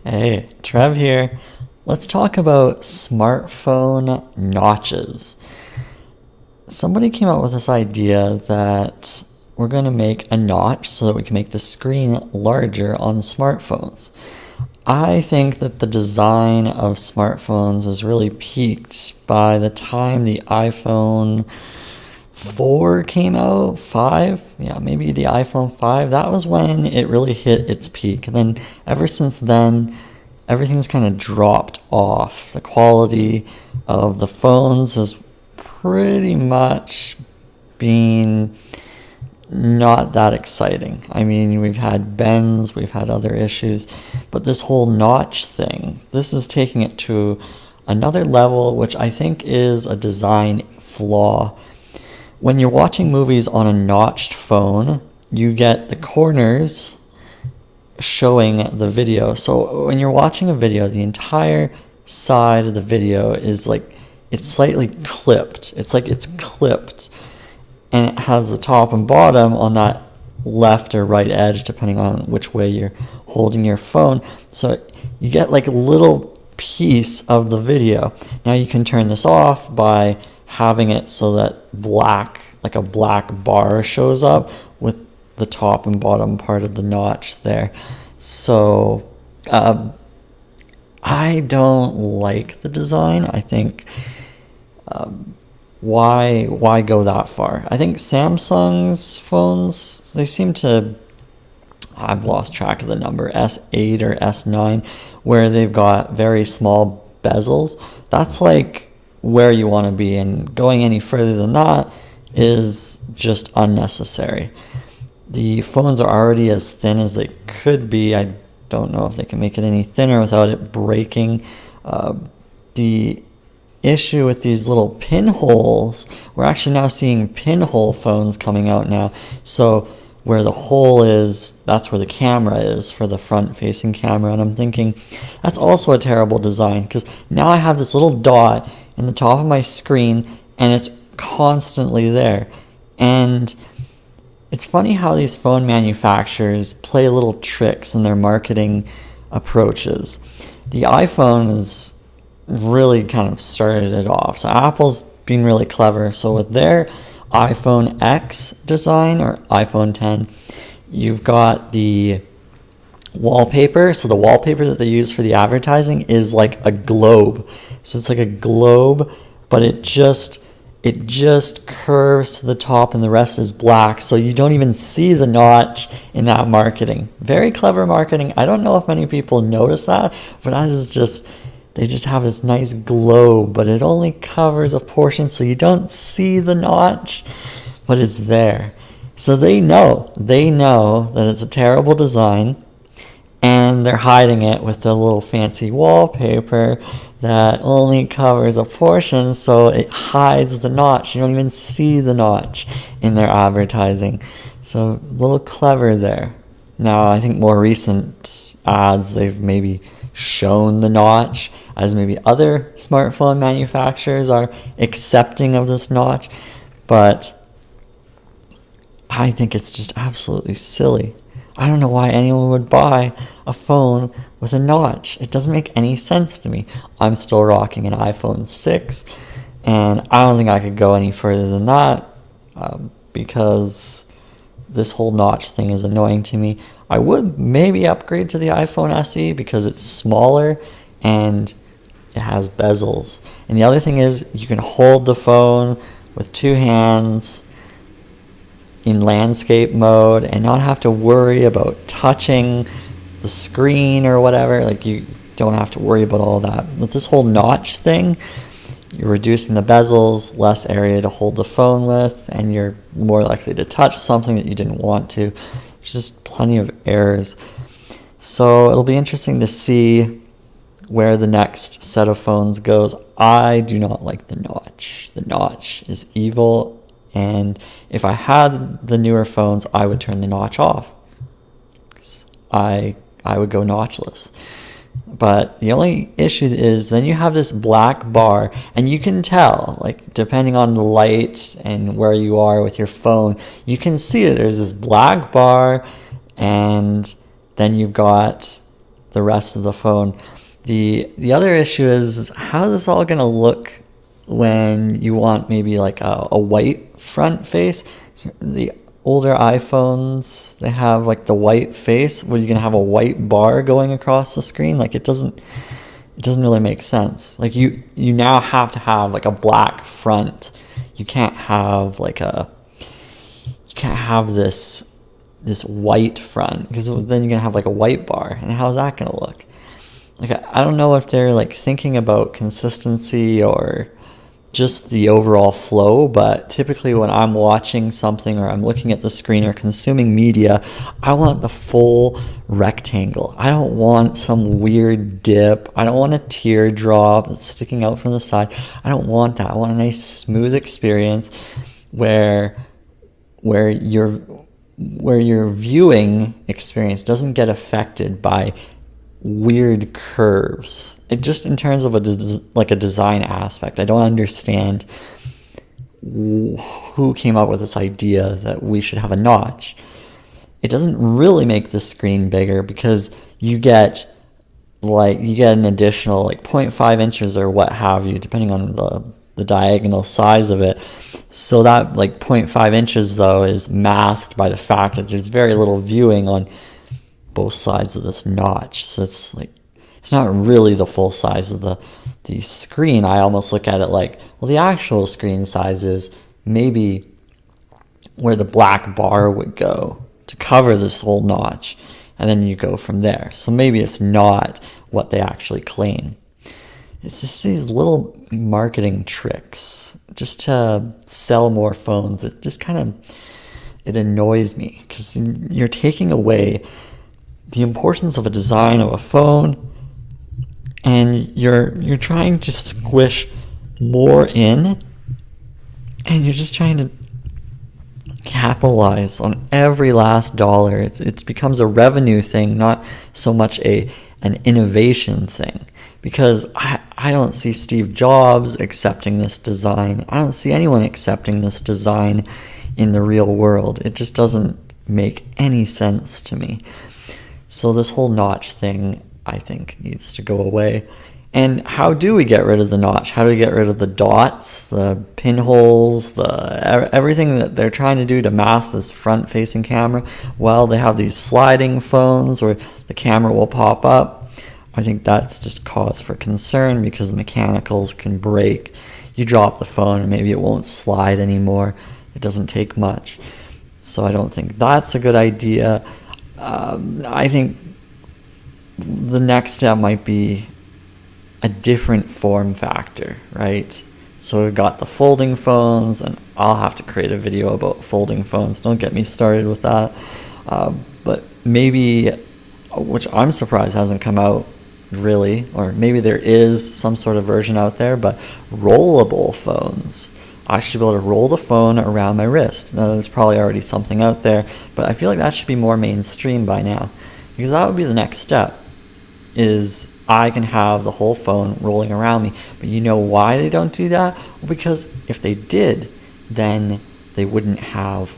Hey, Trev here. Let's talk about smartphone notches. Somebody came up with this idea that we're going to make a notch so that we can make the screen larger on smartphones. I think that the design of smartphones is really peaked by the time the iPhone 4 came out, 5, yeah, maybe the iPhone 5. That was when it really hit its peak. And then ever since then, everything's kind of dropped off. The quality of the phones has pretty much been not that exciting. I mean, we've had bends, we've had other issues, but this whole notch thing, this is taking it to another level, which I think is a design flaw. When you're watching movies on a notched phone, you get the corners showing the video. So when you're watching a video, the entire side of the video is like, it's slightly clipped. It's like it's clipped. And it has the top and bottom on that left or right edge, depending on which way you're holding your phone. So you get like a little piece of the video. Now you can turn this off by having it so that like a black bar shows up with the top and bottom part of the notch there. So I don't like the design. I think why go that far? I think Samsung's phones, they seem to, I've lost track of the number, S8 or S9, where they've got very small bezels. That's like where you want to be, and going any further than that is just unnecessary. The phones are already as thin as they could be. I don't know if they can make it any thinner without it breaking. The issue with these little pinholes, we're actually now seeing pinhole phones coming out now. So where the hole is, that's where the camera is for the front-facing camera. And I'm thinking, that's also a terrible design, because now I have this little dot in the top of my screen, and it's constantly there. And it's funny how these phone manufacturers play little tricks in their marketing approaches. The iPhone is really kind of started it off. So Apple's being really clever. So with their iPhone X design, or iPhone 10, you've got the wallpaper. So the wallpaper that they use for the advertising is like a globe. So it's like a globe, but it just curves to the top and the rest is black. So you don't even see the notch in that marketing. Very clever marketing. I don't know if many people notice that, but that is just, they just have this nice globe, but it only covers a portion, so you don't see the notch, but it's there. So they know that it's a terrible design, and they're hiding it with a little fancy wallpaper that only covers a portion, so it hides the notch. You don't even see the notch in their advertising. So a little clever there. Now, I think more recent ads, they've maybe shown the notch, as maybe other smartphone manufacturers are accepting of this notch, but I think it's just absolutely silly. I don't know why anyone would buy a phone with a notch. It doesn't make any sense to me. I'm still rocking an iPhone 6, and I don't think I could go any further than that because this whole notch thing is annoying to me. I would maybe upgrade to the iPhone SE because it's smaller and it has bezels. And the other thing is, you can hold the phone with two hands in landscape mode and not have to worry about touching the screen or whatever. Like, you don't have to worry about all that. With this whole notch thing, you're reducing the bezels, less area to hold the phone with, and you're more likely to touch something that you didn't want to. There's just plenty of errors. So it'll be interesting to see where the next set of phones goes. I do not like the notch. The notch is evil, and if I had the newer phones, I would turn the notch off. I would go notchless. But the only issue is then you have this black bar, and you can tell, like, depending on the light and where you are with your phone, you can see that there's this black bar, and then you've got the rest of the phone. The other issue is how is this all going to look when you want maybe like a white front face. So the older iPhones, they have like the white face where you're going to have a white bar going across the screen. Like it doesn't really make sense. Like you now have to have like a black front. You can't have this white front, because then you're gonna have like a white bar, and how's that gonna look? Like I don't know if they're like thinking about consistency or just the overall flow, but typically when I'm watching something or I'm looking at the screen or consuming media, I want the full rectangle. I don't want some weird dip. I don't want a teardrop that's sticking out from the side. I don't want that. I want a nice smooth experience where your viewing experience doesn't get affected by weird curves. It just, in terms of a design aspect, I don't understand who came up with this idea that we should have a notch. It doesn't really make the screen bigger, because you get an additional like 0.5 inches or what have you, depending on the diagonal size of it. So that like 0.5 inches though is masked by the fact that there's very little viewing on both sides of this notch. So it's not really the full size of the screen. I almost look at it like, well, the actual screen size is maybe where the black bar would go to cover this whole notch, and then you go from there. So maybe it's not what they actually claim. It's just these little marketing tricks just to sell more phones. It just it annoys me, because you're taking away the importance of a design of a phone, and you're trying to squish more in, and you're just trying to capitalize on every last dollar. It becomes a revenue thing, not so much an innovation thing. Because I don't see Steve Jobs accepting this design. I don't see anyone accepting this design in the real world. It just doesn't make any sense to me. So this whole notch thing, I think, needs to go away. And how do we get rid of the notch? How do we get rid of the dots, the pinholes, everything that they're trying to do to mask this front-facing camera? Well, they have these sliding phones where the camera will pop up. I think that's just cause for concern, because the mechanicals can break. You drop the phone and maybe it won't slide anymore. It doesn't take much. So I don't think that's a good idea. I think the next step might be a different form factor, right? So we've got the folding phones, and I'll have to create a video about folding phones. Don't get me started with that. But maybe, which I'm surprised hasn't come out really, or maybe there is some sort of version out there, but rollable phones. I should be able to roll the phone around my wrist. Now, there's probably already something out there, but I feel like that should be more mainstream by now, because that would be the next step, is I can have the whole phone rolling around me. But you know why they don't do that? Well, because if they did, then they wouldn't have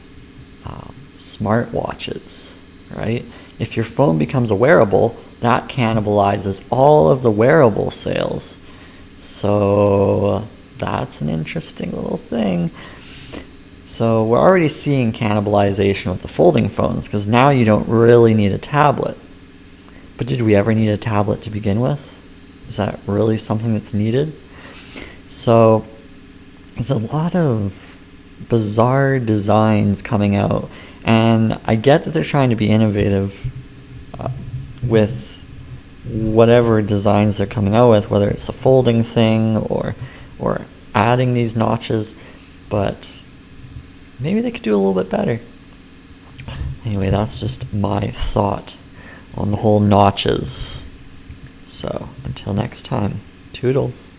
smartwatches, right? If your phone becomes a wearable, that cannibalizes all of the wearable sales. So that's an interesting little thing. So we're already seeing cannibalization with the folding phones, because now you don't really need a tablet. But did we ever need a tablet to begin with? Is that really something that's needed? So there's a lot of bizarre designs coming out, and I get that they're trying to be innovative with whatever designs they're coming out with, whether it's the folding thing or adding these notches, but maybe they could do a little bit better. Anyway, that's just my thought on the whole notches. So until next time, toodles.